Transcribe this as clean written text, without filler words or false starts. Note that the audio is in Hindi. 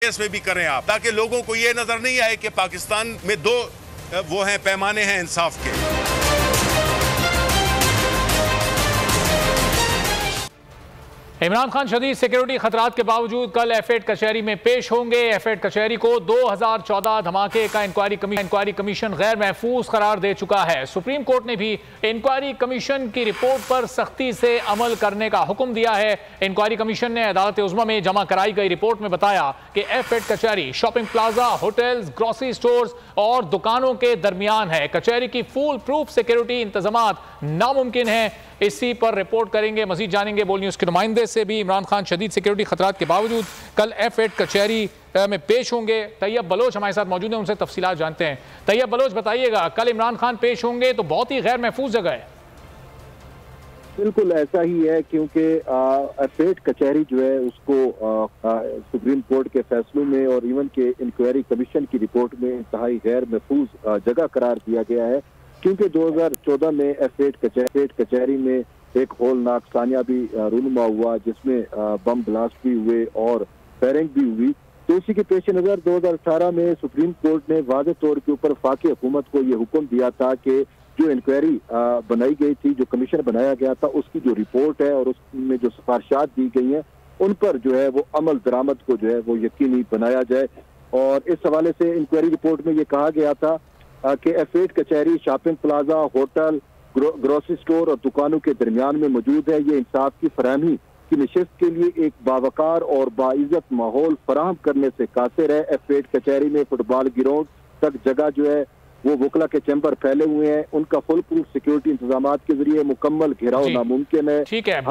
केस में भी करें आप, ताकि लोगों को ये नजर नहीं आए कि पाकिस्तान में दो वो हैं पैमाने हैं इंसाफ के। इमरान खान शदीद सिक्योरिटी खतरात के बावजूद कल एफएड कचहरी में पेश होंगे। एफएड कचहरी को 2014 धमाके का इंक्वायरी कमीशन गैर महफूज करार दे चुका है। सुप्रीम कोर्ट ने भी इंक्वायरी कमीशन की रिपोर्ट पर सख्ती से अमल करने का हुक्म दिया है। इंक्वायरी कमीशन ने अदालत उज़्मा में जमा कराई गई रिपोर्ट में बताया कि एफएड कचहरी shopping plaza, hotels, grocery stores और दुकानों के दरमियान है। कचहरी की फुल प्रूफ सिक्योरिटी इंतजामात नामुमकिन है। इसी पर रिपोर्ट करेंगे, मजीद जानेंगे बोल न्यूज़ के नुमाइंदे से भी। इमरान खान शदीद सिक्योरिटी खतरात के बावजूद कल एफएड कचहरी में पेश होंगे। तैयब बलोच हमारे साथ मौजूद हैं, उनसे तफसीलात जानते हैं। तैयब बलोच, बताइएगा, कल इमरान खान पेश होंगे तो बहुत ही गैर महफूज जगह है। बिल्कुल ऐसा ही है, क्योंकि एफएड कचहरी जो है उसको सुप्रीम कोर्ट के फैसलों में और इवन के इंक्वायरी कमीशन की रिपोर्ट में इंतहाई गैर महफूज जगह करार दिया गया है। क्योंकि 2014 में एफएड कचहरी में एक होलनाक सानिया भी रूनुमा हुआ, जिसमें बम ब्लास्ट भी हुए और फायरिंग भी हुई। तो इसी के पेश नज़र 2018 में सुप्रीम कोर्ट ने वाज़ेह तौर के ऊपर वफाकी हुकूमत को ये हुक्म दिया था कि जो इंक्वायरी बनाई गई थी, जो कमीशन बनाया गया था, उसकी जो रिपोर्ट है और उसमें जो सिफारिशात दी गई हैं, उन पर जो है वो अमल दरामद को जो है वो यकीनी बनाया जाए। और इस हवाले से इंक्वायरी रिपोर्ट में ये कहा गया था कि एफएड कचहरी shopping plaza, hotel, grocery store और दुकानों के दरमियान में मौजूद है। ये इंसाफ की फराहमी की नशिस्त के लिए एक बावकार और बाइज्जत माहौल फराहम करने से कासिर है। एफएड कचहरी में फुटबॉल ग्राउंड तक जगह जो है वो वकला के चैम्बर फैले हुए हैं, उनका फुल प्रूफ सिक्योरिटी इंतजाम के जरिए मुकम्मल घेराव नामुमकिन है। ठीक है।